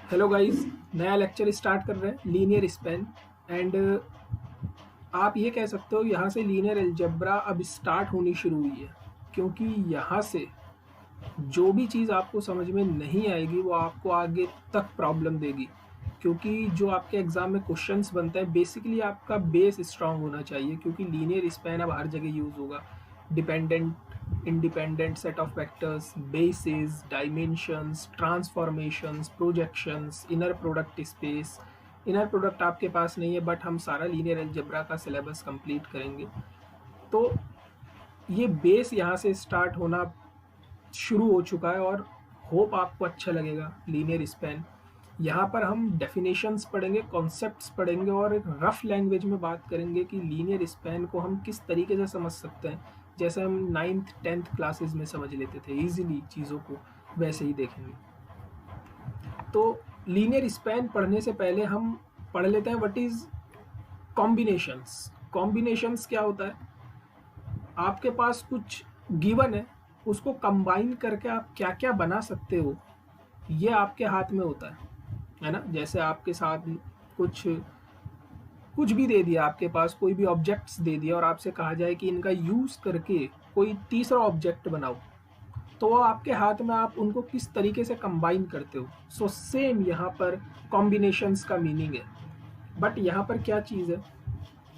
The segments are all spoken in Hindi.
हेलो गाइस, नया लेक्चर स्टार्ट कर रहे हैं लीनियर स्पैन। एंड आप ये कह सकते हो यहाँ से लीनियर अलजेब्रा अब स्टार्ट होनी शुरू हुई है, क्योंकि यहाँ से जो भी चीज़ आपको समझ में नहीं आएगी वो आपको आगे तक प्रॉब्लम देगी। क्योंकि जो आपके एग्ज़ाम में क्वेश्चंस बनते हैं बेसिकली आपका बेस स्ट्रांग होना चाहिए, क्योंकि लीनियर स्पैन अब हर जगह यूज़ होगा। Dependent, independent set of vectors, basis, dimensions, transformations, projections, inner product space. Inner product आपके पास नहीं है, बट हम सारा लीनियर अलजेब्रा का सिलेबस कंप्लीट करेंगे। तो ये बेस यहाँ से स्टार्ट होना शुरू हो चुका है और होप आपको अच्छा लगेगा लीनियर स्पैन। यहाँ पर हम डेफिनेशंस पढ़ेंगे, कॉन्सेप्ट्स पढ़ेंगे और एक रफ लैंग्वेज में बात करेंगे कि लीनियर स्पैन को हम किस तरीके से समझ सकते हैं, जैसे हम 9th 10th क्लासेस में समझ लेते थे ईजिली चीज़ों को, वैसे ही देखेंगे। तो लीनियर स्पैन पढ़ने से पहले हम पढ़ लेते हैं व्हाट इज़ कॉम्बिनेशंस। कॉम्बिनेशंस क्या होता है? आपके पास कुछ गिवन है, उसको कंबाइन करके आप क्या क्या बना सकते हो ये आपके हाथ में होता है ना। जैसे आपके साथ कुछ कुछ भी दे दिया, आपके पास कोई भी ऑब्जेक्ट्स दे दिया और आपसे कहा जाए कि इनका यूज़ करके कोई तीसरा ऑब्जेक्ट बनाओ, तो वो आपके हाथ में, आप उनको किस तरीके से कंबाइन करते हो। सो सेम यहाँ पर कॉम्बिनेशंस का मीनिंग है। बट यहाँ पर क्या चीज़ है,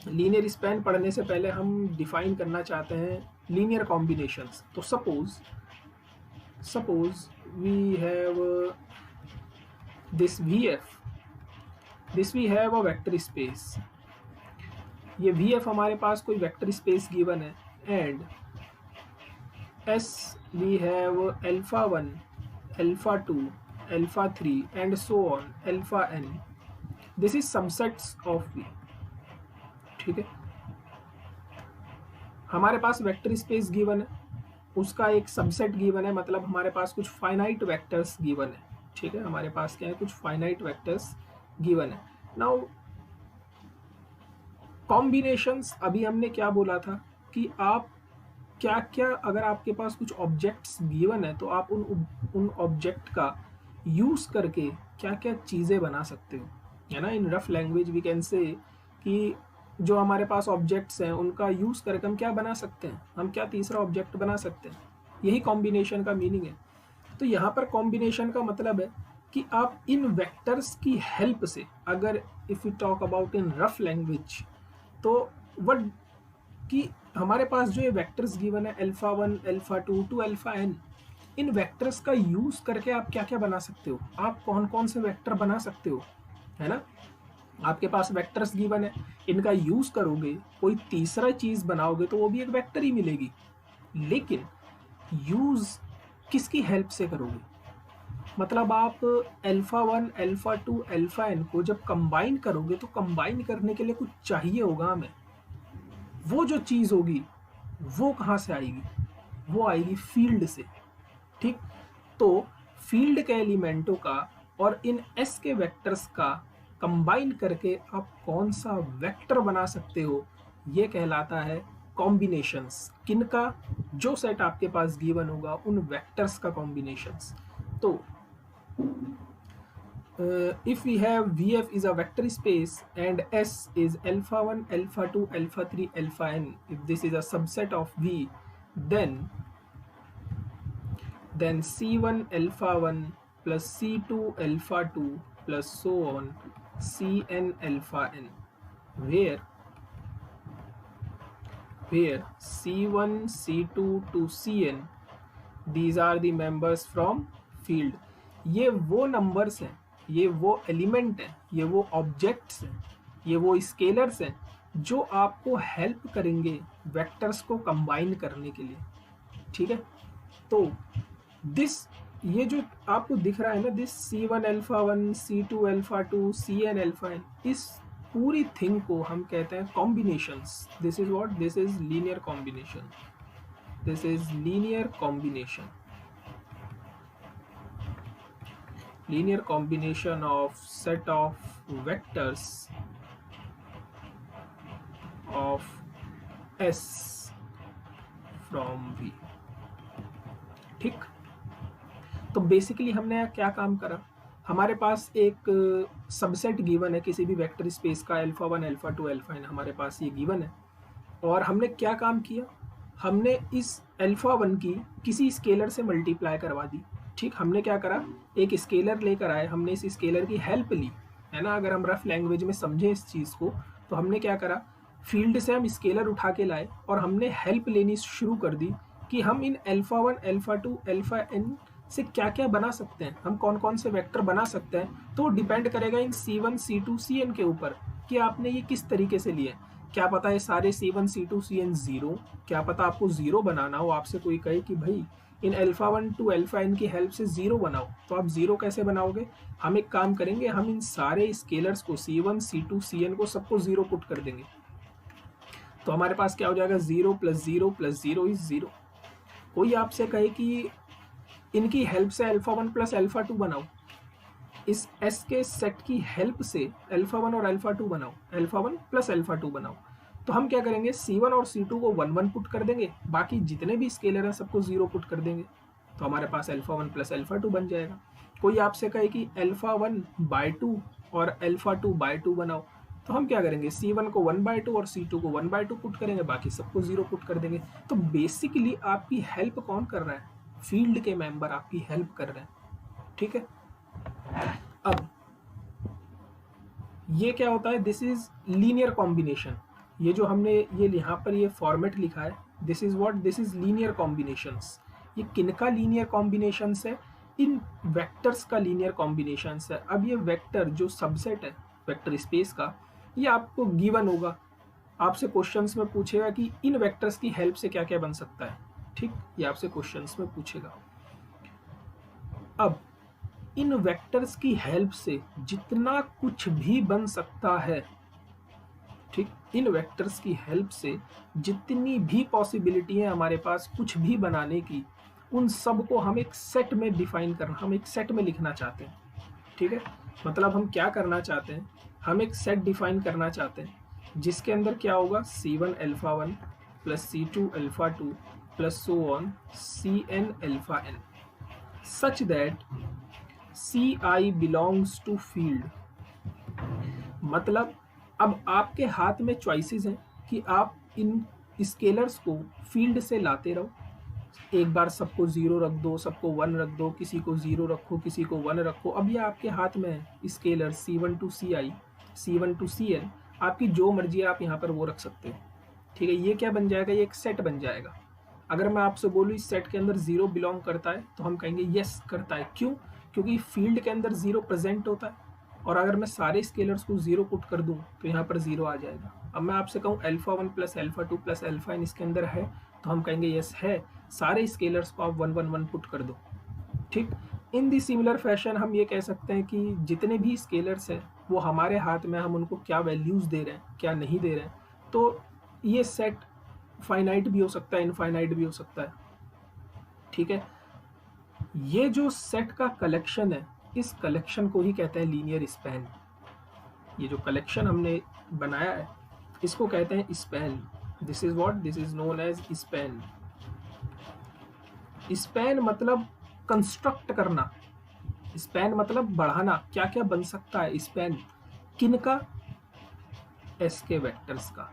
लीनियर स्पैन पढ़ने से पहले हम डिफाइन करना चाहते हैं लीनियर कॉम्बिनेशंस। तो suppose we have this we have a vector space. ये वी एफ हमारे पास कोई वेक्टर स्पेस गिवन है, and S we have alpha 1, alpha 2, alpha 3 and so on alpha n। This is subsets of V. ठीक है, हमारे पास वेक्टर स्पेस गिवन है, उसका एक सबसेट गिवन है, मतलब हमारे पास कुछ फाइनाइट वेक्टर्स गिवन है। ठीक है, हमारे पास क्या है, कुछ फाइनाइट वेक्टर्स गिवन है। नाउ कॉम्बिनेशंस, अभी हमने क्या बोला था कि आप क्या क्या, अगर आपके पास कुछ ऑब्जेक्ट्स गिवन है तो आप उन ऑब्जेक्ट का यूज़ करके क्या क्या चीज़ें बना सकते हो, है ना। In rough language we can say कि जो हमारे पास ऑब्जेक्ट्स हैं उनका यूज़ करके हम क्या बना सकते हैं, हम क्या तीसरा ऑब्जेक्ट बना सकते हैं। यही कॉम्बिनेशन का मीनिंग है। तो यहाँ पर कॉम्बिनेशन का मतलब है कि आप इन वेक्टर्स की हेल्प से, अगर if you talk about in rough language, तो वट कि हमारे पास जो ये वेक्टर्स गिवन है alpha 1, alpha 2 to alpha n, इन वेक्टर्स का यूज़ करके आप क्या क्या बना सकते हो, आप कौन कौन से वेक्टर बना सकते हो, है ना। आपके पास वेक्टर्स गिवन है, इनका यूज़ करोगे, कोई तीसरा चीज़ बनाओगे तो वो भी एक वेक्टर ही मिलेगी। लेकिन यूज़ किसकी हेल्प से करोगे, मतलब आप अल्फा 1, अल्फा 2, अल्फा n को जब कंबाइन करोगे तो कंबाइन करने के लिए कुछ चाहिए होगा हमें। वो जो चीज़ होगी वो कहाँ से आएगी, वो आएगी फील्ड से। ठीक, तो फील्ड के एलिमेंटों का और इन एस के वेक्टर्स का कंबाइन करके आप कौन सा वेक्टर बना सकते हो, ये कहलाता है कॉम्बिनेशंस। किनका, जो सेट आपके पास गिवन होगा उन वेक्टर्स का कॉम्बिनेशंस। तो if we have Vf is a vector space and S is alpha 1, alpha 2, alpha 3, alpha n, if this is a subset of V, then C1 alpha 1 plus C2 alpha 2 plus so on Cn alpha n, where C1, C2 to Cn, these are the members from field। ये वो नंबर्स हैं, ये वो एलिमेंट हैं, ये वो ऑब्जेक्ट्स हैं, ये वो स्केलर्स हैं जो आपको हेल्प करेंगे वेक्टर्स को कंबाइन करने के लिए। ठीक है, तो दिस, ये जो आपको दिख रहा है ना, this C1 alpha 1, C2 alpha 2, Cn alpha n, इस पूरी थिंग को हम कहते हैं combinations. This is what, this is linear combination, this is linear combination. Linear combination of set of vectors of S from V। ठीक, तो बेसिकली हमने क्या काम करा, हमारे पास एक सबसेट गिवन है किसी भी वेक्टर स्पेस का अल्फा 1 अल्फा 2 अल्फा n, हमारे पास ये गिवन है। और हमने क्या काम किया, हमने इस अल्फा 1 की किसी स्केलर से मल्टीप्लाई करवा दी। ठीक, हमने क्या करा, एक स्केलर लेकर आए, हमने इस स्केलर की हेल्प ली, है ना। अगर हम रफ लैंग्वेज में समझें इस चीज़ को, तो हमने क्या करा, फील्ड से हम स्केलर उठा के लाए और हमने हेल्प लेनी शुरू कर दी कि हम इन अल्फा 1 अल्फा 2 अल्फा n से क्या क्या बना सकते हैं, हम कौन कौन से वेक्टर बना सकते हैं। तो डिपेंड करेगा इन C1 C2 Cn के ऊपर कि आपने ये किस तरीके से लिए। क्या पता है सारे C1 C2 Cn जीरो, क्या पता आपको जीरो बनाना हो, आपसे कोई कहे कि भाई इन अल्फा 1 टू अल्फा n की हेल्प से जीरो बनाओ, तो आप जीरो कैसे बनाओगे। हम एक काम करेंगे, हम इन सारे स्केलर्स को C1 C2 Cn को सबको जीरो पुट कर देंगे। तो हमारे पास क्या हो जाएगा, 0 + 0 + 0 इज 0। कोई आपसे कहे कि इनकी हेल्प से अल्फा 1 + अल्फा 2 बनाओ, इस S के सेट की हेल्प से अल्फा 1 और अल्फा 2 बनाओ, अल्फा 1 + अल्फा 2 बनाओ। तो हम क्या करेंगे, C1 और C2 को 1 1 पुट कर देंगे, बाकी जितने भी स्केलर हैं सबको 0 पुट कर देंगे। तो हमारे पास अल्फा 1 + अल्फा 2 बन जाएगा। कोई आपसे कहे कि अल्फा 1/2 और अल्फा 2/2 बनाओ, तो हम क्या करेंगे, C1 को 1/2 और C2 को 1/2 पुट करेंगे, बाकी सबको 0 पुट कर देंगे। तो बेसिकली आपकी हेल्प कौन कर रहा है, फील्ड के मेंबर आपकी हेल्प कर रहे हैं। ठीक है, अब ये क्या होता है, दिस इज लीनियर कॉम्बिनेशन। ये जो हमने ये यहाँ पर ये फॉर्मेट लिखा है, this is what, this is linear combinations. ये किनका लीनियर कॉम्बिनेशंस है, इन वेक्टर्स का लीनियर कॉम्बिनेशंस है। अब ये वेक्टर जो सबसेट है वेक्टर स्पेस का, ये आपको गिवन होगा, आपसे क्वेश्चंस में पूछेगा कि इन वेक्टर्स की हेल्प से क्या क्या बन सकता है। ठीक, ये आपसे क्वेश्चंस में पूछेगा। अब इन वेक्टर्स की हेल्प से जितना कुछ भी बन सकता है, ठीक, इन वेक्टर्स की हेल्प से जितनी भी पॉसिबिलिटी है हमारे पास कुछ भी बनाने की, उन सब को हम एक सेट में डिफाइन करना, हम एक सेट में लिखना चाहते हैं। ठीक है, मतलब हम क्या करना चाहते हैं, हम एक सेट डिफाइन करना चाहते हैं जिसके अंदर क्या होगा, C1 alpha 1 + C2 alpha 2 + so on Cn alpha n, such that Ci belongs to field। मतलब अब आपके हाथ में चॉइसेस हैं कि आप इन स्केलर्स को फील्ड से लाते रहो, एक बार सबको 0 रख दो, सबको 1 रख दो, किसी को 0 रखो, किसी को 1 रखो। अब ये आपके हाथ में है, scalar C1 to Ci, C1 to Cn, आपकी जो मर्जी है आप यहाँ पर वो रख सकते हो। ठीक है, ये क्या बन जाएगा, ये एक सेट बन जाएगा। अगर मैं आपसे बोलूँ इस सेट के अंदर 0 बिलोंग करता है, तो हम कहेंगे यस करता है। क्यों, क्योंकि फील्ड के अंदर 0 प्रेजेंट होता है, और अगर मैं सारे स्केलर्स को 0 पुट कर दूं तो यहाँ पर 0 आ जाएगा। अब मैं आपसे कहूँ अल्फा 1 + अल्फा 2 + अल्फा n इसके अंदर है, तो हम कहेंगे यस है, सारे स्केलर्स को आप 1 1 1 पुट कर दो। ठीक, इन दी सिमिलर फैशन हम ये कह सकते हैं कि जितने भी स्केलर्स हैं वो हमारे हाथ में, हम उनको क्या वैल्यूज़ दे रहे हैं, क्या नहीं दे रहे हैं। तो ये सेट फाइनाइट भी हो सकता है, इनफाइनाइट भी हो सकता है। ठीक है, ये जो सेट का कलेक्शन है, इस कलेक्शन को ही कहते हैं लीनियर स्पैन। ये जो कलेक्शन हमने बनाया है इसको कहते हैं span. This is what, this is known as span. Span मतलब कंस्ट्रक्ट करना, स्पैन मतलब बढ़ाना, क्या क्या बन सकता है स्पैन, किनका, एस के वेक्टर्स का।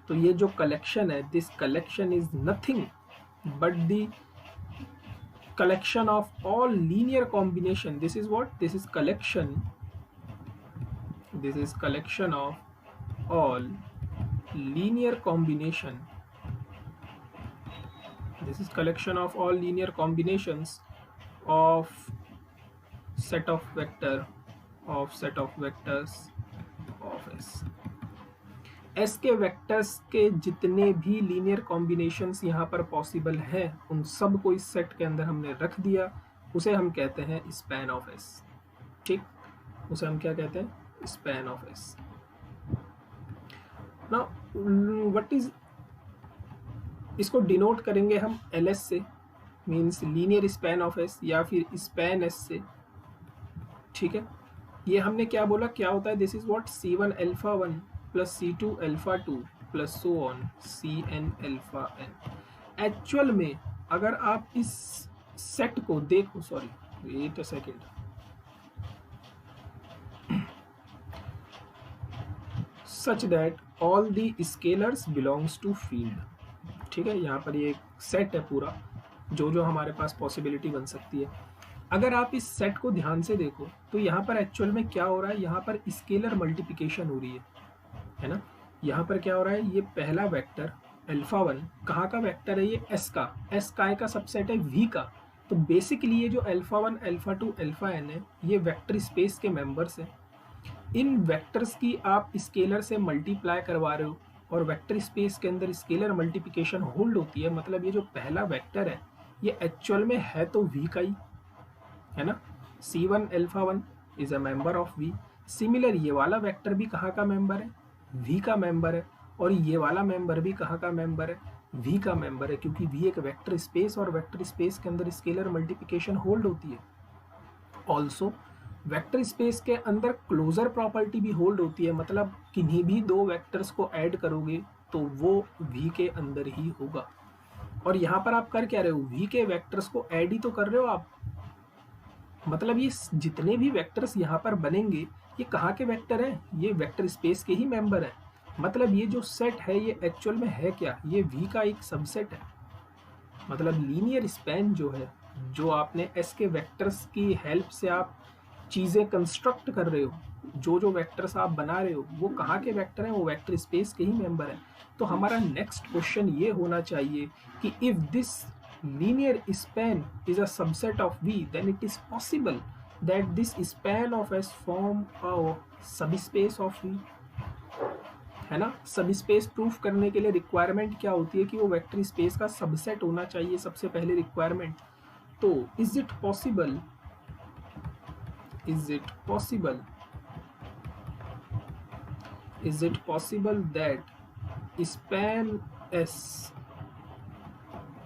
तो ये जो कलेक्शन है, this collection is nothing but the collection of all linear combination। This is what, this is collection, this is collection of all linear combination, this is collection of all linear combinations of set of vector, of set of vectors of S। S के वेक्टर्स के जितने भी लीनियर कॉम्बिनेशंस यहाँ पर पॉसिबल हैं, उन सब को इस सेट के अंदर हमने रख दिया, उसे हम कहते हैं स्पैन ऑफ S। ठीक, उसे हम क्या कहते हैं, span of S। Now what is, इसको डिनोट करेंगे हम LS से, means linear span of S, या फिर स्पैन S से। ठीक है, ये हमने क्या बोला, क्या होता है, this is what, C1 alpha 1 + C2 alpha 2 + so on Cn alpha n। Actual में अगर आप इस सेट को देखो, sorry wait a second, such that all the scalars belongs to field. ठीक है, यहाँ पर ये एक सेट है पूरा, जो जो हमारे पास पॉसिबिलिटी बन सकती है। अगर आप इस सेट को ध्यान से देखो तो यहाँ पर एक्चुअल में क्या हो रहा है, यहाँ पर स्केलर मल्टीप्लिकेशन हो रही है ना। यहाँ पर क्या हो रहा है, ये पहला वेक्टर अल्फा 1 कहाँ का वेक्टर है, ये एस का, एस काय का सबसेट है वी का। तो बेसिकली ये जो अल्फा 1 अल्फा 2 अल्फा n है, ये वेक्टर स्पेस के मेंबर्स हैं। इन वेक्टर्स की आप स्केलर से मल्टीप्लाई करवा रहे हो और वेक्टर स्पेस के अंदर स्केलर मल्टीप्लिकेशन होल्ड होती है, मतलब ये जो पहला वेक्टर है ये एक्चुअल में है तो वी का ही है ना। C1 alpha 1 is a member of V. Similar ये वाला वेक्टर भी कहाँ का मेंबर है, वी का मेंबर है, और ये वाला मेंबर भी कहाँ का मेंबर है, वी का मेंबर है, क्योंकि वी एक वेक्टर स्पेस और वेक्टर स्पेस के अंदर स्केलर मल्टीप्लिकेशन होल्ड होती है। ऑल्सो वेक्टर स्पेस के अंदर क्लोजर प्रॉपर्टी भी होल्ड होती है, मतलब किन्हीं भी दो वेक्टर्स को ऐड करोगे तो वो वी के अंदर ही होगा। और यहाँ पर आप कर क्या रहे हो, वी के वेक्टर्स को ऐड ही तो कर रहे हो आप, मतलब ये जितने भी वेक्टर्स यहाँ पर बनेंगे ये कहाँ के वेक्टर हैं, ये वेक्टर स्पेस के ही मेंबर हैं। मतलब ये जो सेट है ये एक्चुअल में है क्या, ये वी का एक सबसेट है। मतलब लीनियर स्पैन जो है, जो आपने एस के वेक्टर्स की हेल्प से आप चीज़ें कंस्ट्रक्ट कर रहे हो, जो जो वेक्टर्स आप बना रहे हो वो कहाँ के वेक्टर हैं, वो वेक्टर स्पेस के ही मेंबर हैं। तो हमारा नेक्स्ट क्वेश्चन ये होना चाहिए कि if this linear span is a subset of V, then it is possible that this span of S form a subspace of V, है ना। सबस्पेस प्रूफ करने के लिए रिक्वायरमेंट क्या होती है कि वो वेक्टर स्पेस का सबसेट होना चाहिए, सबसे पहले रिक्वायरमेंट। तो is it possible that span S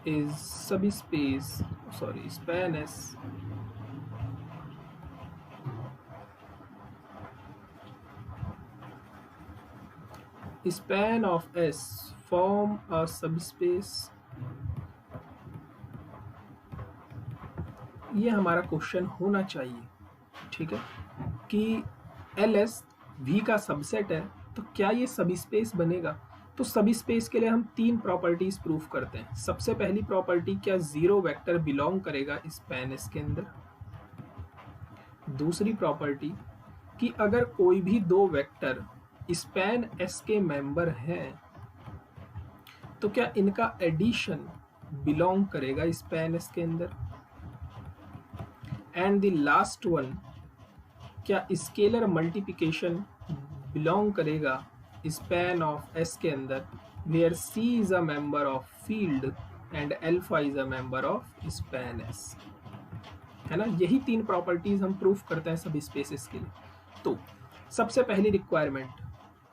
is subspace, span S span of S form a subspace। ये हमारा क्वेश्चन होना चाहिए, ठीक है, कि LS V का सबसेट है तो क्या ये सबस्पेस बनेगा। तो सबस्पेस के लिए हम तीन प्रॉपर्टीज प्रूफ करते हैं। सबसे पहली प्रॉपर्टी, क्या जीरो वेक्टर बिलोंग करेगा स्पैन एस के अंदर। दूसरी प्रॉपर्टी कि अगर कोई भी दो वेक्टर स्पैन एस के मेंबर हैं तो क्या इनका एडिशन बिलोंग करेगा स्पैन एस के अंदर। एंड द लास्ट वन, क्या स्केलर मल्टीप्लिकेशन बिलोंग करेगा स्पैन ऑफ एस के अंदर, where C is a member of field and alpha is a member of span S, है ना। यही तीन प्रॉपर्टीज हम प्रूफ करते हैं सब स्पेसेस के लिए। तो सबसे पहली रिक्वायरमेंट,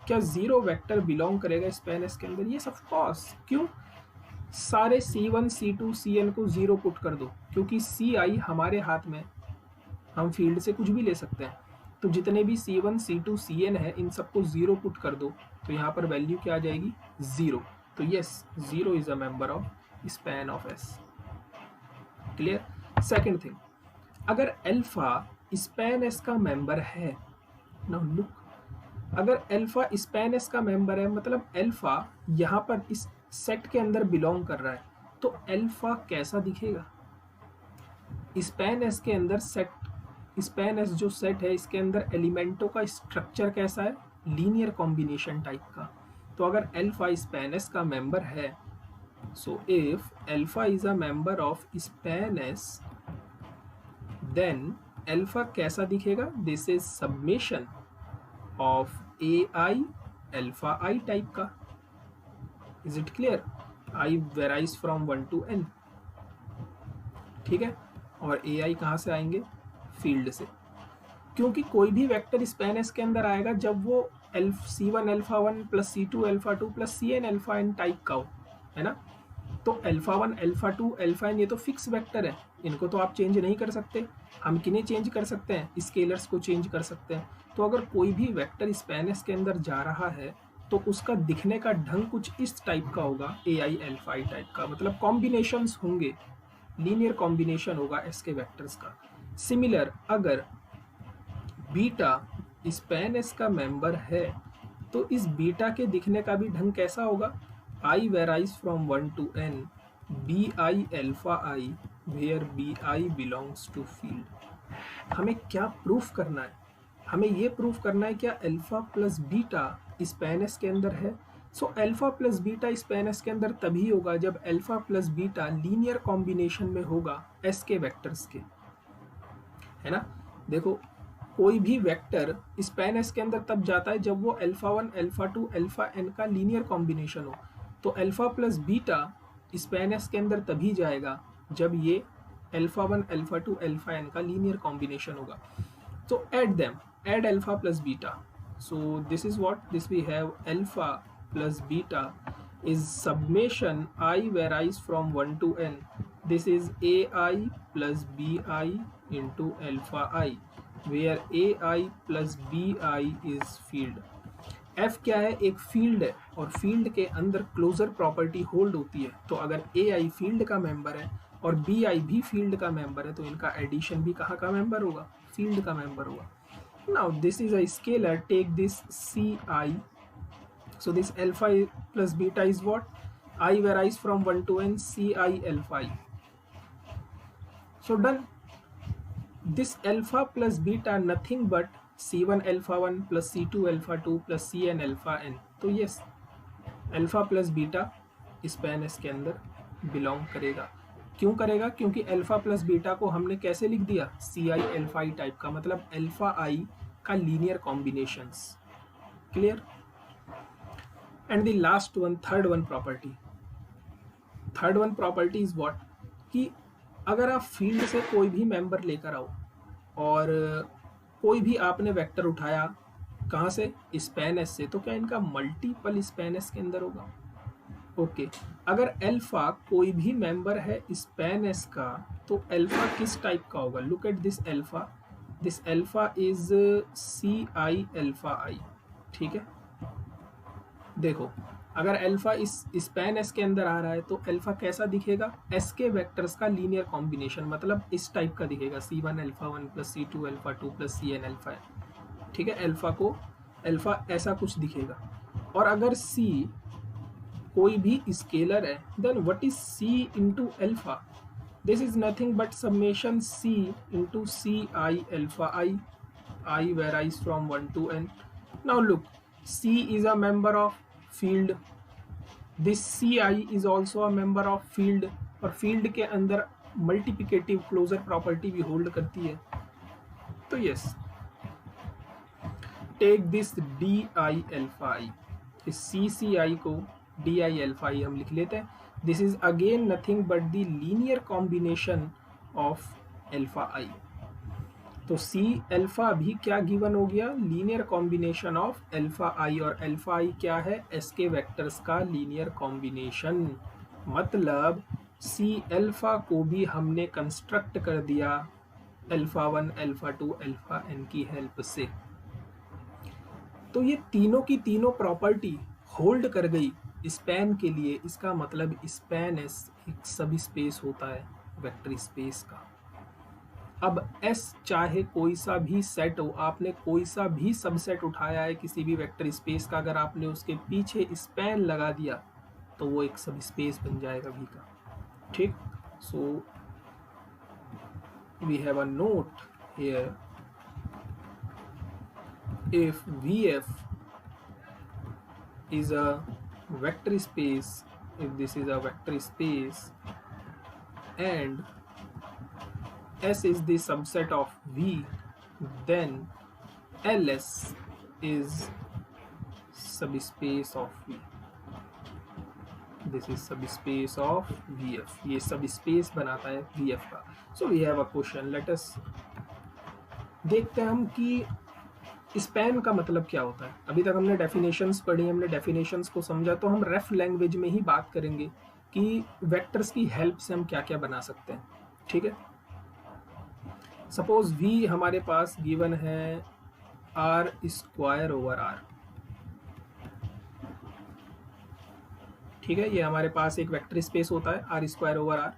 क्या जीरो वेक्टर बिलोंग करेगा स्पैन एस के अंदर। ये ऑफ कोर्स, क्यों, सारे C1 C2 Cn को जीरो पुट कर दो, क्योंकि Ci हमारे हाथ में, हम फील्ड से कुछ भी ले सकते हैं। तो जितने भी C1 C2 Cn है इन सबको जीरो पुट कर दो, तो यहाँ पर वैल्यू क्या आ जाएगी, जीरो। तो yes, zero is a member of span of S. Clear. Second thing, अगर अल्फा स्पैन एस का मेंबर है, नाउ लुक, अगर अल्फा स्पैन एस का मेंबर है, मतलब अल्फा यहाँ पर इस सेट के अंदर बिलोंग कर रहा है, तो अल्फा कैसा दिखेगा स्पैन एस के अंदर। सेट स्पैन एस जो सेट है इसके अंदर एलिमेंटों का स्ट्रक्चर कैसा है, लीनियर कॉम्बिनेशन टाइप का। तो अगर अल्फा स्पैन एस का मेंबर है, so if alpha is a member of span S, then alpha कैसा दिखेगा, this is summation of AI alpha I type का। Is it clear. I varies from 1 to n, ठीक है, और AI कहाँ से आएंगे, फील्ड से, क्योंकि कोई भी वेक्टर स्पैन एस के अंदर आएगा जब वो C1 alpha 1 plus C2 alpha 2 plus Cn alpha n type का हो, है ना। तो अल्फा 1 अल्फा 2 अल्फा n ये तो फिक्स वेक्टर है, इनको तो आप चेंज नहीं कर सकते। हम किन्हें चेंज कर सकते हैं, स्केलर्स को चेंज कर सकते हैं। तो अगर कोई भी वेक्टर स्पैन एस के अंदर जा रहा है तो उसका दिखने का ढंग कुछ इस टाइप का होगा, AI अल्फा I टाइप का, मतलब कॉम्बिनेशंस होंगे, लीनियर कॉम्बिनेशन होगा एस के वेक्टर्स का। सिमिलर, अगर बीटा स्पैन एस का मेंबर है तो इस बीटा के दिखने का भी ढंग कैसा होगा? I varies from 1 to n, bi alpha I, where bi belongs to field। हमें क्या प्रूफ करना है? हमें ये प्रूफ करना है क्या alpha plus beta span S के अंदर है। So alpha plus beta span S के अंदर तभी होगा जब alpha plus beta linear combination में होगा एस के वेक्टर्स के, है ना। देखो कोई भी वेक्टर स्पैन एस के अंदर तब जाता है जब वो अल्फा 1 अल्फा 2 अल्फा एन का लीनियर कॉम्बिनेशन हो। तो alpha plus beta span S के अंदर तभी जाएगा जब ये अल्फा 1 अल्फा 2 अल्फा एन का लीनियर कॉम्बिनेशन होगा। तो add them, add alpha plus beta. So this is what this we have alpha plus beta is summation I varies from 1 to n. This is ai plus bi into alpha I, where ai plus bi is field। F क्या है? एक फील्ड है और फील्ड के अंदर क्लोजर प्रॉपर्टी होल्ड होती है। तो अगर ai फील्ड का मेंबर है और bi भी फील्ड का मेंबर है तो इनका एडिशन भी कहाँ का मेंबर होगा? फील्ड का मेंबर होगा। Now this is a scalar, take this ci, so this alpha plus beta is what? I varies from 1 to n, ci alpha I। So done। This alpha plus beta nothing but c1 alpha 1 plus c2 alpha 2 plus cn alpha n। तो yes, alpha plus beta span S के अंदर बिलोंग करेगा। क्यों करेगा? क्योंकि अल्फा प्लस बीटा को हमने कैसे लिख दिया? सी आई अल्फा आई टाइप का, मतलब अल्फा आई का linear combinations. Clear? And the last one, third one property is what? कि अगर आप फील्ड से कोई भी मेंबर लेकर आओ और कोई भी आपने वेक्टर उठाया, कहाँ से? स्पैन एस से, तो क्या इनका मल्टीपल स्पैन एस के अंदर होगा? ओके अगर अल्फा कोई भी मेंबर है स्पैन एस का तो अल्फा किस टाइप का होगा? Look at this alpha is c I alpha i. ठीक है, देखो अगर अल्फा इस स्पैन एस के अंदर आ रहा है तो अल्फा कैसा दिखेगा? एस के वेक्टर्स का लीनियर कॉम्बिनेशन, मतलब इस टाइप का दिखेगा, c1 alpha 1 plus c2 alpha 2 plus cn alpha है। ठीक है, अल्फा ऐसा कुछ दिखेगा। और अगर c कोई भी स्केलर है then what is c into alpha? This is nothing but summation c into C I alpha I varies from 1 to n। Now look, c is a member of field, this ci is also a member of field, और फील्ड के अंदर मल्टीप्लिकेटिव क्लोजर प्रॉपर्टी भी होल्ड करती है। तो yes, take this d i alpha i, इस सी सी आई को डी आई अल्फा आई हम लिख लेते हैं। This is again nothing but the linear combination of alpha i. तो सी अल्फा भी क्या गिवन हो गया? Linear combination of alpha i, और अल्फा आई क्या है? एस के वेक्टर्स का लीनियर कॉम्बिनेशन। मतलब सी अल्फा को भी हमने कंस्ट्रक्ट कर दिया अल्फा 1 अल्फा 2 अल्फा एन की हेल्प से। तो ये तीनों की तीनों प्रॉपर्टी होल्ड कर गई स्पैन के लिए। इसका मतलब स्पैन एस एक सब स्पेस होता है वेक्टर स्पेस का। अब एस चाहे कोई सा भी सेट हो, आपने कोई सा भी सबसेट उठाया है किसी भी वेक्टर स्पेस का, अगर आपने उसके पीछे स्पैन लगा दिया तो वो एक सब स्पेस बन जाएगा भी का। ठीक, so we have a note here, if VF is a vector space, if this is a vector space and S is the subset of V, then LS is subspace of V. This is subspace of VF, ये subspace बनाता है VF का। So we have a question, let us देखते हैं हम कि स्पैन का मतलब क्या होता है। अभी तक हमने डेफिनेशंस पढ़ी, हमने डेफिनेशंस को समझा, तो हम रेफ लैंग्वेज में ही बात करेंगे कि वेक्टर्स की हेल्प से हम क्या क्या बना सकते हैं। ठीक है, सपोज v हमारे पास गिवन है आर स्क्वायर ओवर आर। ठीक है, ये हमारे पास एक वेक्टर स्पेस होता है आर स्क्वायर ओवर आर,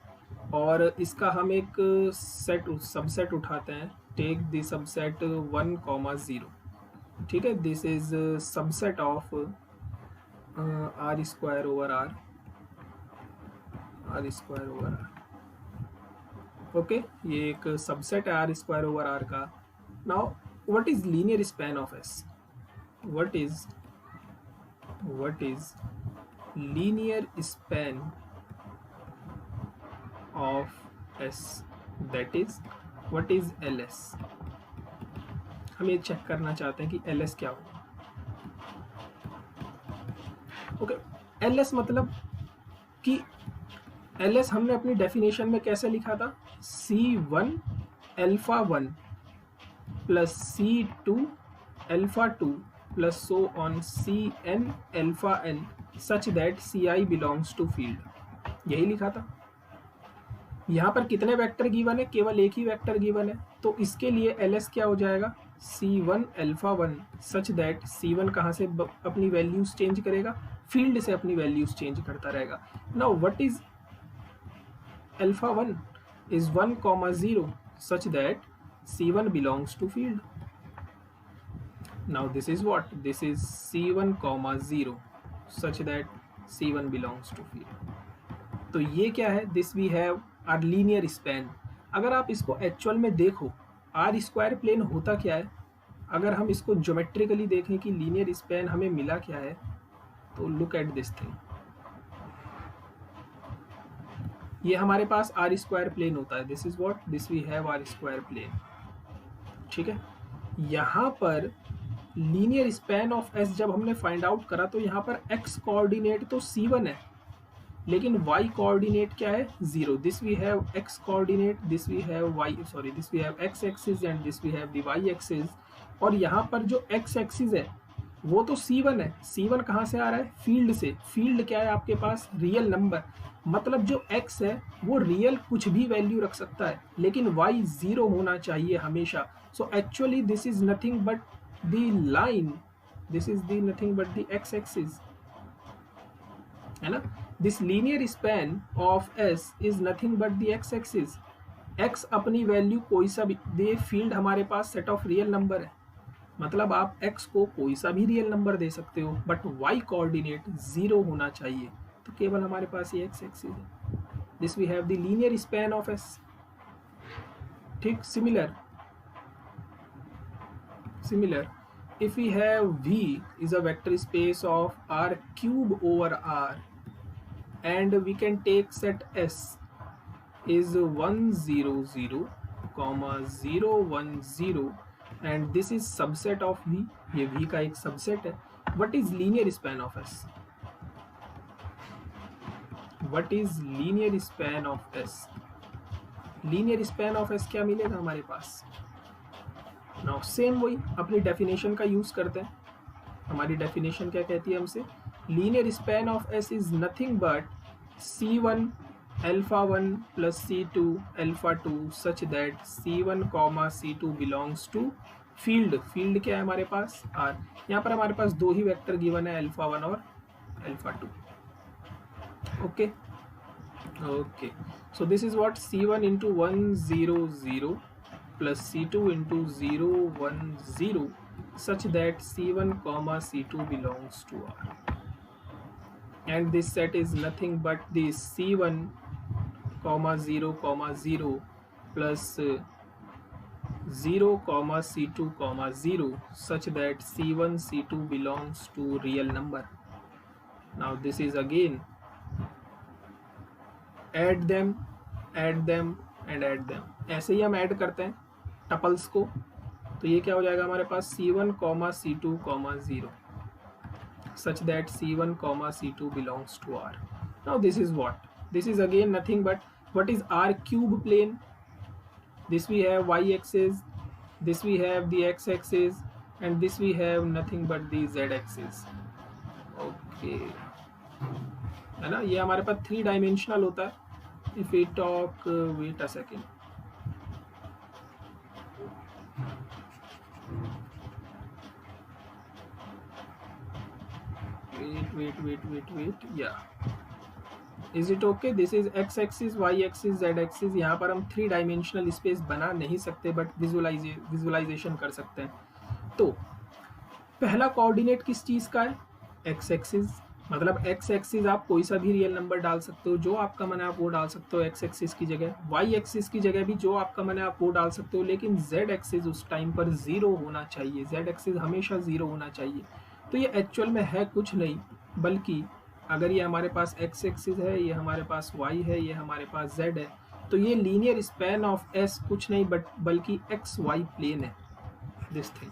और इसका हम एक सबसेट उठाते हैं। Take the subset 1, 0। ठीक है, this is subset of R square over R, R square over R. Okay, ये एक सबसेट है आर स्क्वायर ओवर आर का। Now what is linear span of S? What is linear span of S, that is what is LS? हम ये चेक करना चाहते हैं कि LS क्या होगा। ओके, LS मतलब कि LS हमने अपनी डेफिनेशन में कैसे लिखा था, C1 alpha 1 plus C2 alpha 2 plus so on Cn alpha n such that Ci belongs to field, यही लिखा था। यहाँ पर कितने वेक्टर गिवन है, केवल एक ही वेक्टर गिवन है, तो इसके लिए LS क्या हो जाएगा, C1 alpha 1 such that C1 कहाँ से अपनी वैल्यूज चेंज करेगा, फील्ड से अपनी वैल्यूज चेंज करता रहेगा। Now what is alpha 1 is 1,0 such that C1 belongs to field. Now this is what? This is C1,0 such that C1 belongs to field. तो ये क्या है, this we have R linear span. अगर आप इसको एक्चुअल में देखो, आर स्क्वायर प्लेन होता क्या है, अगर हम इसको ज्योमेट्रिकली देखें कि लीनियर स्पैन हमें मिला क्या है, तो लुक एट दिस थिंग। ये हमारे पास आर स्क्वायर प्लेन होता है, this is what, this we have R square plane. ठीक है, यहाँ पर लीनियर स्पैन ऑफ एस जब हमने फाइंड आउट करा तो यहाँ पर एक्स कोऑर्डिनेट तो C1 है, लेकिन y कोऑर्डिनेट क्या है, 0। This we have x coordinate, this we have y, sorry this we have x axis and this we have the y axis. और यहाँ पर जो x एक्सिस है वो तो C1 है, C1 कहाँ से आ रहा है, फील्ड से। फील्ड क्या है आपके पास, रियल नंबर, मतलब जो x है वो रियल कुछ भी वैल्यू रख सकता है, लेकिन y 0 होना चाहिए हमेशा। So actually this is nothing but the line, this is the nothing but the x axis, है ना। This linear span of S is nothing but the x axis. x अपनी वैल्यू कोई सा भी दे, फील्ड हमारे पास सेट ऑफ रियल नंबर है, मतलब आप x को कोई सा भी रियल नंबर दे सकते हो, बट y कोऑर्डिनेट 0 होना चाहिए, तो केवल हमारे पास ये x एक्सिस है। This we have the linear span of S। ठीक, similar if we have V is a vector space of R cube over R, and we can take set S is 1 0 0 comma 0 1 0 and this is subset of V, ये V का एक सबसेट है। What is linear span of S? What is linear span of S? linear span of S क्या मिलेगा हमारे पास। नाउ सेम वही अपनी डेफिनेशन का यूज करते हैं। हमारी डेफिनेशन क्या कहती है हमसे, linear span of S is nothing but C1 alpha 1 plus C2 alpha 2 such that C1 comma C2 belongs to field. Field क्या है हमारे पास, R। यहाँ पर हमारे पास दो ही वेक्टर गिवन है, अल्फा 1 और alpha 2। Okay okay, so this is what, C1 into 1 0 0 plus C2 into 0 1 0 such that C1 comma C2 belongs to R, and this set is nothing but the C1 comma 0 plus 0 comma C2 comma 0 such that C1 C2 belongs to real number. Now this is again add them and add them, ऐसे ही हम ऐड करते हैं टपल्स को, तो ये क्या हो जाएगा हमारे पास, C1 C2 0 such that C1 C2 belongs to R. Now this is what, this is again nothing but what is R cube plane. This we have y axis, this we have the x axis, and this we have nothing but the z axis. Okay, है ना, ये हमारे पास 3 डायमेंशनल होता है। If we talk, wait a second, wait, yeah, is it okay? This is x axis, y axis, z axis। यहाँ पर हम 3 डायमेंशनल स्पेस बना नहीं सकते, बट विजुलाइजेशन कर सकते हैं। तो पहला कोऑर्डिनेट किस चीज़ का है? एक्स एक्सिस, मतलब एक्स एक्सिस आप कोई सा भी रियल नंबर डाल सकते हो, जो आपका मन है आप वो डाल सकते हो एक्स एक्सिस की जगह। वाई एक्सिस की जगह भी जो आपका मन है आप वो डाल सकते हो, लेकिन जेड एक्सिस उस टाइम पर ज़ीरो होना चाहिए। जेड एक्सिस हमेशा ज़ीरो होना चाहिए। तो ये एक्चुअल में है कुछ नहीं, बल्कि अगर ये हमारे पास एक्स एक्सिस है, ये हमारे पास वाई है, ये हमारे पास जेड है, तो ये लीनियर स्पैन ऑफ एस कुछ नहीं बल्कि एक्स वाई प्लेन है। This thing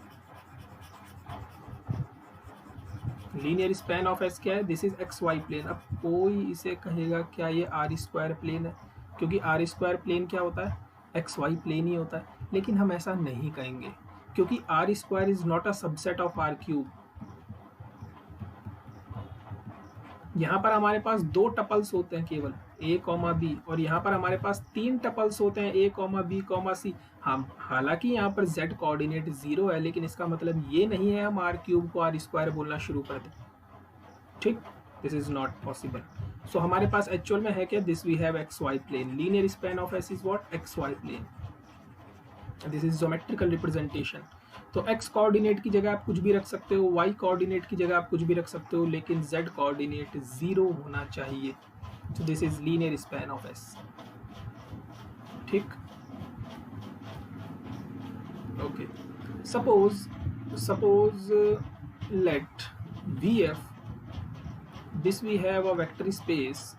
linear span of S क्या है? This is X Y plane. अब कोई इसे कहेगा क्या ये आर स्क्वायर प्लेन है, क्योंकि आर स्क्वायर प्लेन क्या होता है? एक्स वाई प्लेन ही होता है। लेकिन हम ऐसा नहीं कहेंगे, क्योंकि R square is not a subset of R cube. यहाँ पर हमारे पास दो टपल्स होते हैं केवल, ए कॉमा बी, और यहाँ पर हमारे पास तीन टपल्स होते हैं, ए कॉमा बी कॉमा सी। हम हालांकि यहाँ पर z कोऑर्डिनेट 0 है, लेकिन इसका मतलब ये नहीं है हम आर क्यूब को आर स्क्वायर बोलना शुरू कर दें। ठीक, this is not possible. So हमारे पास एक्चुअल में है क्या? This we have X Y plane. Linear span of S is what? X Y plane. This is geometrical representation. तो x कोऑर्डिनेट की जगह आप कुछ भी रख सकते हो, y कोऑर्डिनेट की जगह आप कुछ भी रख सकते हो, लेकिन z कोऑर्डिनेट 0 होना चाहिए। तो this is linear span of s। ठीक, okay. Suppose let vf, this we have a vector space.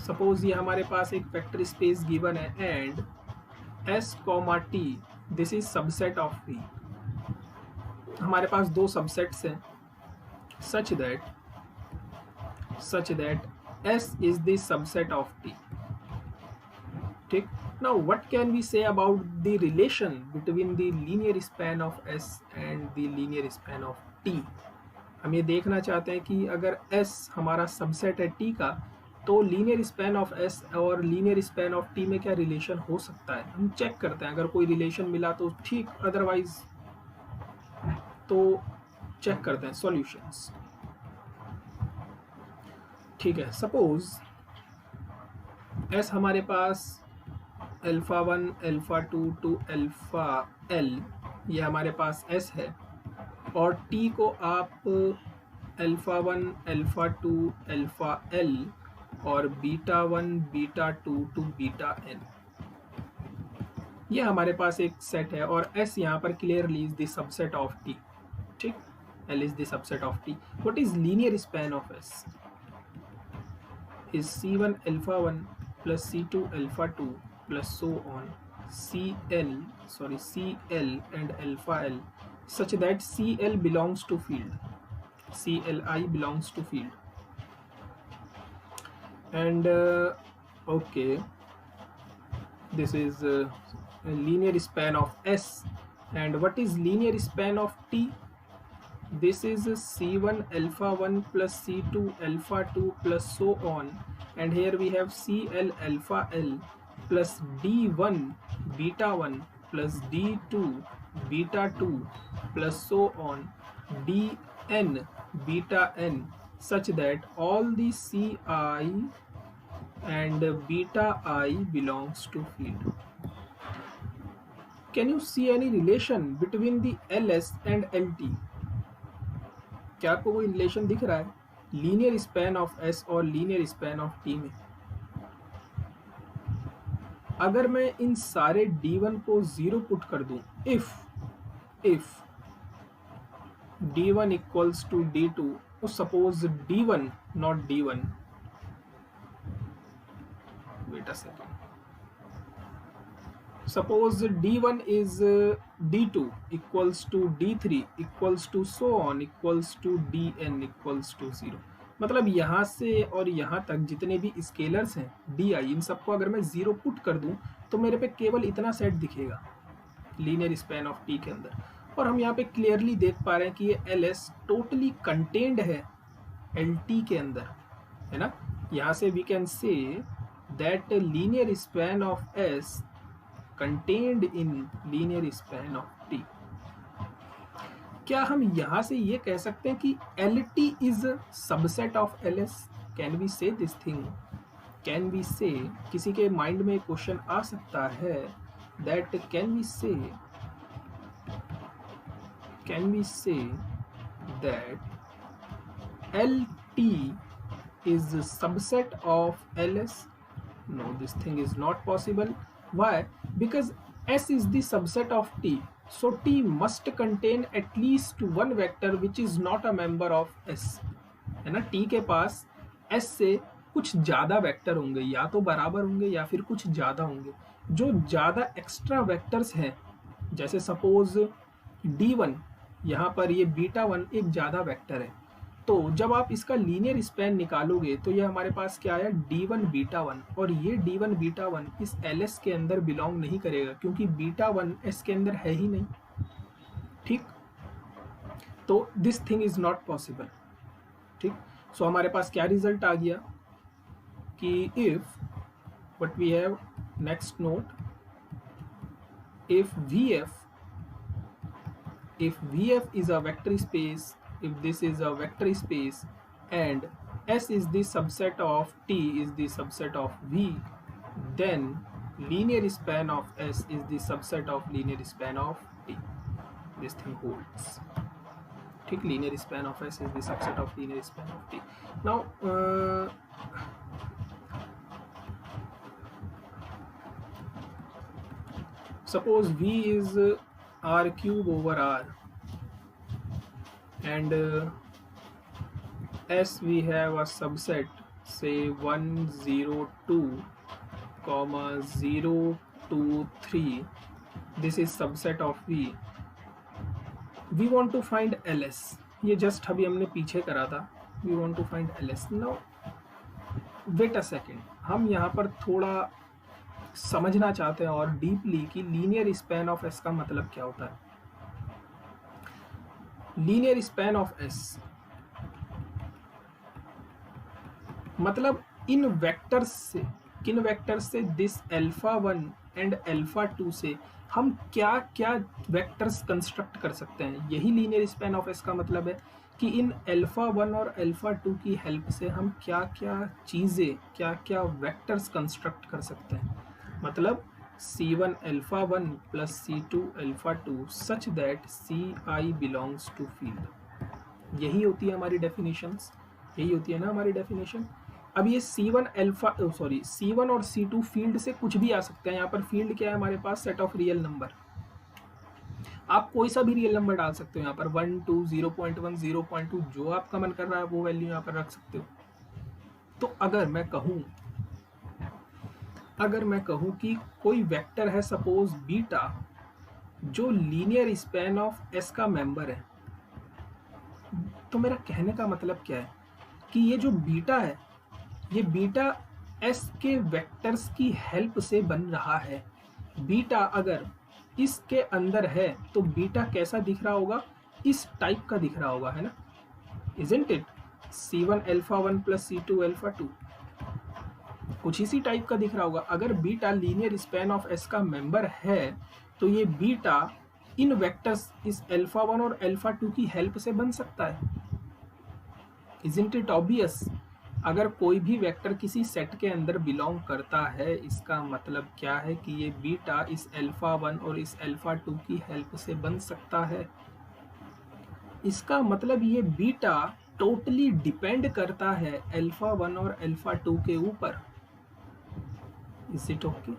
Suppose ये हमारे पास एक वेक्टर स्पेस गिवन है and s, t this is subset of V। हमारे पास दो सबसेट्स हैं such that S is the subset of T। ठीक, now what can we say about the relation between the linear span of S and the linear span of T? हम ये देखना चाहते हैं कि अगर S हमारा सबसेट है T का, तो लीनियर स्पैन ऑफ S और लीनियर स्पैन ऑफ T में क्या रिलेशन हो सकता है। हम चेक करते हैं, अगर कोई रिलेशन मिला तो ठीक, अदरवाइज तो चेक करते हैं सॉल्यूशंस। ठीक है, सपोज S हमारे पास alpha 1 alpha 2 to alpha L, ये हमारे पास S है, और T को आप अल्फा 1 अल्फा 2 अल्फा L और beta 1 beta 2 to beta n, ये हमारे पास एक सेट है, और S यहाँ पर clearly is the subset of T। ठीक, L is the subset of T। What is linear span of S? Is C1 alpha 1 plus C2 alpha 2 plus so on CL and alpha L such that CL belongs to field, CLI belongs to field, and okay, this is a linear span of S. And what is linear span of T? This is C1 alpha 1 plus C2 alpha 2 plus so on, and here we have CL alpha L plus D1 beta 1 plus D2 beta 2 plus so on Dn beta n, such that all the Ci and beta I belongs to field. Can you see any relation between the LS and LT? क्या आपको कोई रिलेशन दिख रहा है लीनियर स्पैन ऑफ S और लीनियर स्पैन ऑफ T में? अगर मैं इन सारे D1 को 0 पुट कर दूं, if D1 equals to D2, तो suppose D1 not D1, wait a second, suppose D1 is D2 equals to D3 equals to so on equals to Dn equals to 0। मतलब यहाँ से और यहाँ तक जितने भी स्केलर्स हैं Di, इन सबको अगर मैं 0 पुट कर दूं तो मेरे पे केवल इतना सेट दिखेगा लीनियर स्पैन ऑफ T के अंदर। और हम यहाँ पे क्लियरली देख पा रहे हैं कि ये LS टोटली कंटेन्ड है LT के अंदर, है ना। यहाँ से we can say that linear span of S contained in linear span of T। क्या हम यहाँ से ये कह सकते हैं कि LT is subset of LS? Can we say this thing? Can we say, किसी के माइंड में क्वेश्चन आ सकता है that can we say can we say that LT is a subset of LS? No, this thing is not possible. Why? Because S is the subset of T, so T must contain at least one vector which is not a member of S, है ना। T के पास S से कुछ ज़्यादा वेक्टर होंगे, या तो बराबर होंगे या फिर कुछ ज़्यादा होंगे। जो ज़्यादा एक्स्ट्रा वेक्टर्स हैं, जैसे सपोज D1, यहाँ पर ये बीटा 1 एक ज़्यादा वेक्टर है, तो जब आप इसका लीनियर स्पैन निकालोगे तो ये हमारे पास क्या आया, D1 बीटा 1, और ये D1 बीटा 1 इस LS के अंदर बिलोंग नहीं करेगा क्योंकि बीटा 1 S के अंदर है ही नहीं, ठीक। तो this thing is not possible, ठीक। सो हमारे पास क्या रिजल्ट आ गया कि if what we have, next note, if VF is a vector space, if this is a vector space and S is the subset of T is the subset of V, then linear span of S is the subset of linear span of T. This thing holds, ठीक। linear span of S is the subset of linear span of T. Now suppose V is R cube over R and S we have a subset, say 1 0 2 comma 0 2 3, this is subset of V. We want to find LS, ये जस्ट अभी हमने पीछे करा था, we want to find LS. Now wait a second, हम यहाँ पर थोड़ा समझना चाहते हैं और डीपली कि लीनियर स्पैन ऑफ एस का मतलब क्या होता है। लीनियर स्पैन ऑफ एस मतलब इन वेक्टर्स से, किन वेक्टर्स से, दिस अल्फा 1 एंड अल्फा 2 से हम क्या क्या वेक्टर्स कंस्ट्रक्ट कर सकते हैं। यही लीनियर स्पैन ऑफ एस का मतलब है कि इन अल्फा 1 और अल्फा 2 की हेल्प से हम क्या क्या चीज़ें, क्या क्या वेक्टर्स कंस्ट्रक्ट कर सकते हैं। मतलब C1 alpha 1 plus C2 alpha 2 such that Ci belongs to field. यही होती है हमारी डेफिनेशंस, यही होती है ना हमारी डेफिनेशन। अब ये C1 और C2 फील्ड से कुछ भी आ सकते हैं। यहाँ पर फील्ड क्या है हमारे पास, सेट ऑफ रियल नंबर। आप कोई सा भी रियल नंबर डाल सकते हो यहाँ पर, 1 2 0.1 0.2, जो आपका मन कर रहा है वो वैल्यू यहाँ पर रख सकते हो। तो अगर मैं कहूँ कि कोई वेक्टर है सपोज बीटा, जो लीनियर स्पैन ऑफ एस का मेंबर है, तो मेरा कहने का मतलब क्या है कि ये जो बीटा है, ये बीटा एस के वेक्टर्स की हेल्प से बन रहा है। बीटा अगर इसके अंदर है तो बीटा कैसा दिख रहा होगा, इस टाइप का दिख रहा होगा, है ना, isn't it. C1 alpha 1 plus C2 alpha 2 कुछ इसी टाइप का दिख रहा होगा। अगर beta linear span of S का मेंबर है तो ये बीटा इन वेक्टर्स, इस अल्फा 1 और अल्फा 2 की हेल्प से बन सकता है। Isn't it obvious. अगर कोई भी वेक्टर किसी सेट के अंदर बिलोंग करता है, इसका मतलब क्या है कि ये बीटा इस अल्फा 1 और इस अल्फा 2 की हेल्प से बन सकता है। इसका मतलब ये बीटा टोटली डिपेंड करता है अल्फा 1 और अल्फा 2 के ऊपर। Is it okay?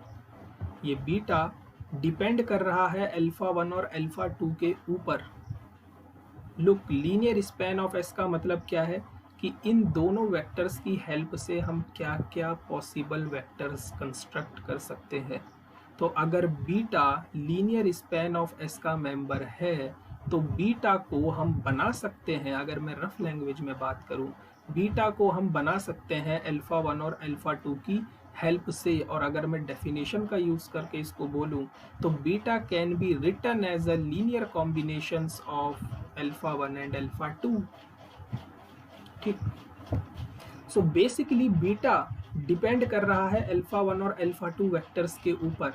ये बीटा डिपेंड कर रहा है अल्फा 1 और अल्फा 2 के ऊपर। Look, linear span of S का मतलब क्या है कि इन दोनों वेक्टर्स की हेल्प से हम क्या क्या पॉसिबल वेक्टर्स कंस्ट्रक्ट कर सकते हैं। तो अगर beta linear span of S का मेंबर है तो बीटा को हम बना सकते हैं, अगर मैं रफ लैंग्वेज में बात करूं, बीटा को हम बना सकते हैं अल्फा 1 और अल्फा 2 की हेल्प से। और अगर मैं डेफिनेशन का यूज़ करके इसको बोलूं तो beta can be written as a linear combinations of alpha 1 and alpha 2। ठीक, सो बेसिकली बीटा डिपेंड कर रहा है अल्फा 1 और अल्फा 2 वेक्टर्स के ऊपर।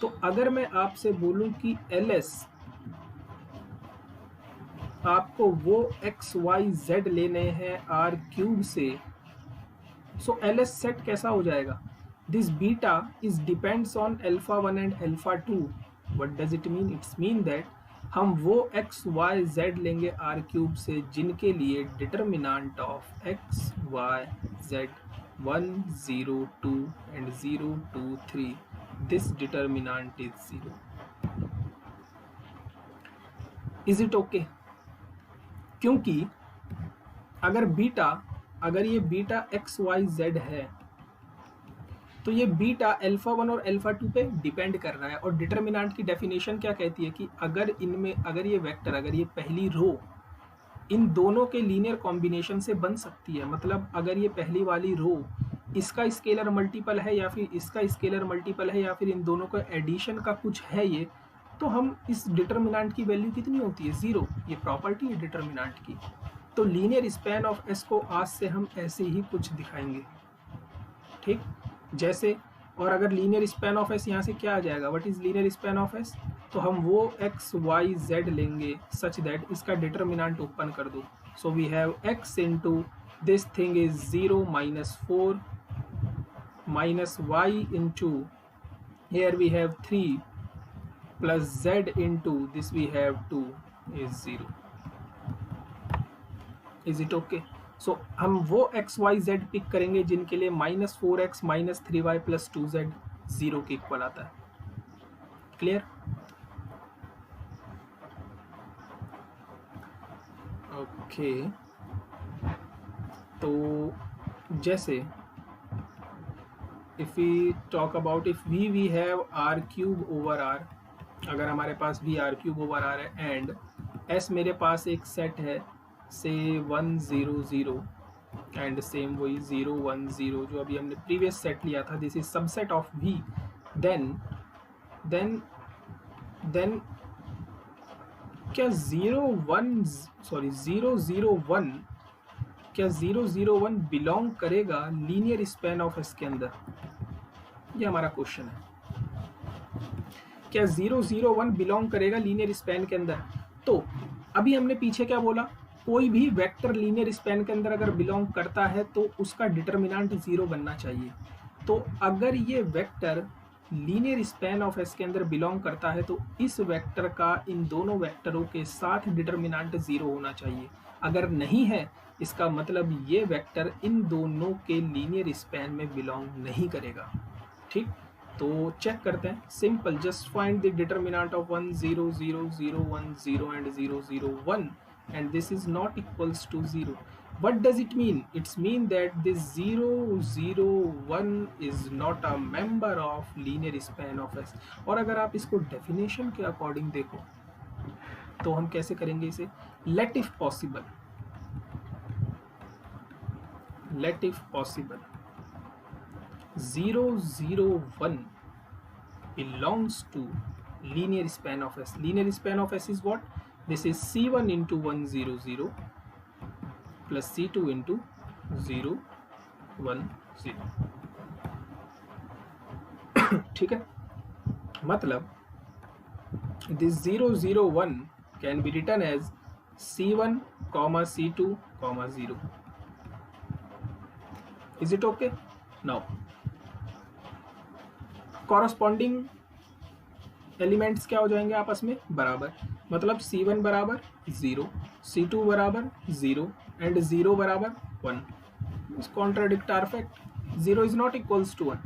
तो अगर मैं आपसे बोलूं कि LS आपको वो x y z लेने हैं R क्यूब से, सो LS सेट कैसा हो जाएगा? This beta is depends on alpha 1 and alpha 2। What does it mean? It's mean that हम वो एक्स वाई जेड लेंगे आर क्यूब से जिनके लिए determinant of X Y Z 1 0 2 and 0 2 3 this determinant is 0. Is it okay? क्योंकि अगर ये बीटा एक्स वाई जेड है तो ये बीटा अल्फा 1 और अल्फा 2 पे डिपेंड कर रहा है. और डिटर्मिनेंट की डेफिनेशन क्या कहती है कि अगर ये वेक्टर, अगर ये पहली रो इन दोनों के लीनियर कॉम्बिनेशन से बन सकती है, मतलब अगर ये पहली वाली रो इसका स्केलर मल्टीपल है या फिर इसका स्केलर मल्टीपल है या फिर इन दोनों का एडिशन का कुछ है ये, तो हम इस डिटर्मिनेंट की वैल्यू कितनी होती है? 0. ये प्रॉपर्टी है डिटर्मिनेंट की. तो लीनियर स्पैन ऑफ एस को आज से हम ऐसे ही कुछ दिखाएंगे, ठीक? जैसे, और अगर लीनियर स्पैन ऑफ एस यहाँ से क्या आ जाएगा, what is linear span of S? तो हम वो एक्स वाई जेड लेंगे सच दैट इसका डिटर्मिनेंट ओपन कर दो. So we have x into this thing is 0 minus 4 minus y into here we have 3 plus z into this we have 2 is 0. Is it okay? So हम वो x y z पिक करेंगे जिनके लिए -4x minus 3y plus 2z 0 के इक्वल आता है. क्लियर? ओके. तो जैसे if we talk about if we have r cube over r, अगर हमारे पास भी r cube over r है एंड s मेरे पास एक सेट है से 1 0 0 एंड सेम वही 0 1 0 जो अभी हमने प्रीवियस सेट लिया था, this is subset of v, then क्या 0 0 1 क्या 0 0 1 बिलोंग करेगा लीनियर स्पैन ऑफ एस के अंदर? ये हमारा क्वेश्चन है. क्या 0 0 1 बिलोंग करेगा लीनियर स्पैन के अंदर? तो अभी हमने पीछे क्या बोला, कोई भी वेक्टर लीनियर स्पैन के अंदर अगर बिलोंग करता है तो उसका डिटर्मिनेंट 0 बनना चाहिए. तो अगर ये vector linear span of S के अंदर बिलोंग करता है तो इस वेक्टर का इन दोनों वेक्टरों के साथ डिटर्मिनेंट 0 होना चाहिए. अगर नहीं है इसका मतलब ये वेक्टर इन दोनों के लीनियर स्पैन में बिलोंग नहीं करेगा. ठीक, तो चेक करते हैं. Simple, just find the determinant of 1 0 0 0 1 0 and 0 0 1 and this is not equals to 0. What does it mean? It's mean that this 0 0 1 is not a member of linear span of S. और अगर आप इसको डेफिनेशन के अकॉर्डिंग देखो तो हम कैसे करेंगे इसे? let if possible 0 0 1 belongs to linear span of S. Linear span of S is what? This is C1 into 1 0 0 plus C2 into 0 1 0. ठीक है, मतलब this 0 0 1 can be written as C1 comma C2 comma 0. Is it okay? Now corresponding elements क्या हो जाएंगे आपस में? बराबर. मतलब C1 बराबर 0, C2 बराबर 0 एंड 0 बराबर 1. This contradict our fact. 0 is not equals to 1.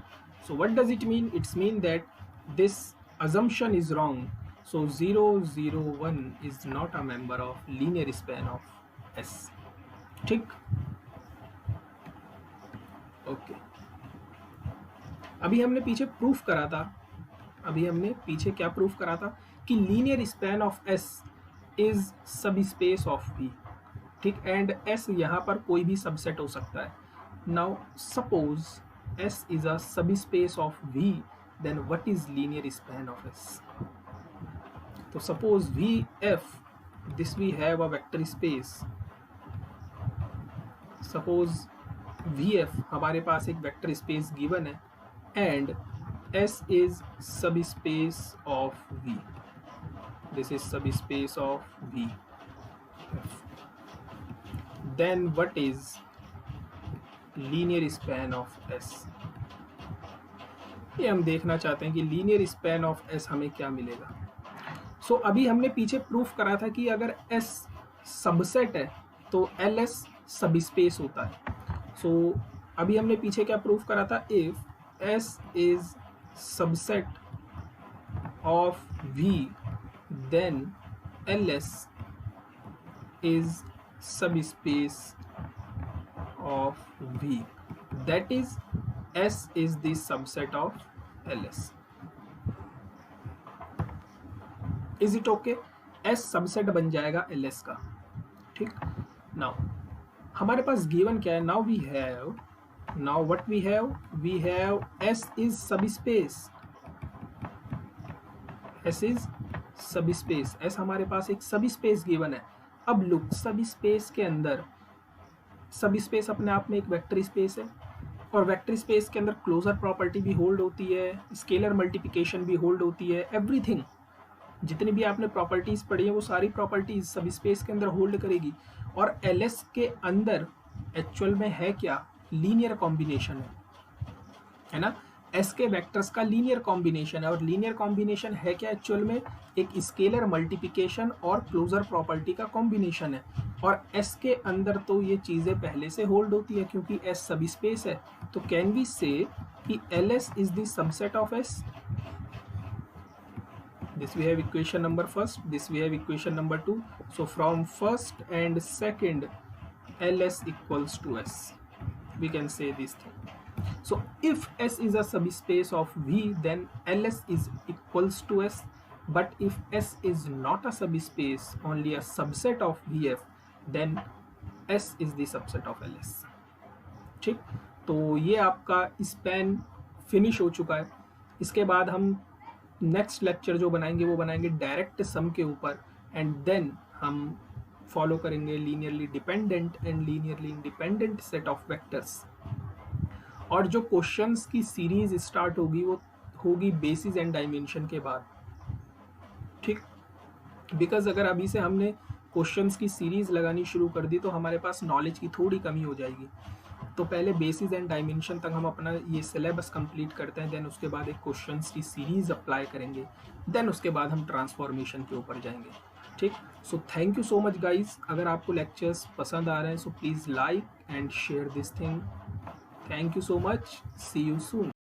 So what does it mean? It's mean that this assumption is wrong. So 0 0 1 is not a member of linear span of S. ठीक, ओके. अभी हमने पीछे प्रूफ करा था, क्या प्रूफ करा था कि linear span of S is subspace of V. ठीक, एंड एस यहाँ पर कोई भी सबसेट हो सकता है. Now suppose S is a subspace of V, then what is linear span of S? तो suppose V F, this we have a vector space. Suppose V F हमारे पास एक वेक्टर स्पेस गिवन है and S is subspace of V. This is subspace of V. Then what is linear span of S? ये हम देखना चाहते हैं कि linear span of S हमें क्या मिलेगा. सो अभी हमने पीछे प्रूफ करा था कि अगर S सबसेट है तो LS सब स्पेस होता है। सो अभी हमने पीछे क्या प्रूफ करा था, if S is subset of V then LS is subspace of V, that is S is the subset of LS. Is it okay? S subset बन जाएगा LS का, ठीक। नाउ हमारे पास गिवन क्या है, now we have, now what we have S is subspace, S is subspace, S हमारे पास एक सबस्पेस गिवन है। अब लुक, सबस्पेस के अंदर, सबस्पेस अपने आप में एक वेक्टर स्पेस है और वेक्टर स्पेस के अंदर क्लोजर प्रॉपर्टी भी होल्ड होती है, स्केलर मल्टीप्लिकेशन भी होल्ड होती है, एवरीथिंग जितनी भी आपने प्रॉपर्टीज पढ़ी है वो सारी प्रॉपर्टीज सबस्पेस के अंदर होल्ड करेगी। और LS के अंदर एक्चुअल में है क्या, लीनियर कॉम्बिनेशन है ना, S के वेक्टर्स का लीनियर कॉम्बिनेशन है। और लीनियर कॉम्बिनेशन है क्या एक्चुअल में, एक स्केलर मल्टीप्लिकेशन और क्लोजर प्रॉपर्टी का कॉम्बिनेशन है। और S के अंदर तो ये चीज़ें पहले से होल्ड होती है क्योंकि S सब स्पेस है। तो कैन वी से कि LS is the subset of S। This we have equation number first, this we have equation number 2. So from first and second, LS equals to S. We can say this thing. So if S is a subspace of V, then LS is equals to S. But if S is not a subspace, only a subset of VF, then S is the subset of LS. ठीक, तो ये आपका स्पैन फिनिश हो चुका है। इसके बाद हम नेक्स्ट लेक्चर जो बनाएंगे वो बनाएंगे डायरेक्ट सम के ऊपर, एंड देन हम फॉलो करेंगे linearly dependent and linearly independent set of vectors. और जो क्वेश्चंस की सीरीज स्टार्ट होगी वो होगी बेसिस एंड डायमेंशन के बाद, ठीक। बिकॉज अगर अभी से हमने क्वेश्चंस की सीरीज लगानी शुरू कर दी तो हमारे पास नॉलेज की थोड़ी कमी हो जाएगी। तो पहले बेसिस एंड डायमेंशन तक हम अपना ये सिलेबस कंप्लीट करते हैं, देन उसके बाद एक क्वेश्चंस की सीरीज अप्लाई करेंगे, देन उसके बाद हम ट्रांसफॉर्मेशन के ऊपर जाएंगे, ठीक। So thank you so much guys. अगर आपको लेक्चर्स पसंद आ रहे हैं so please like and share this thing. Thank you so much, see you soon.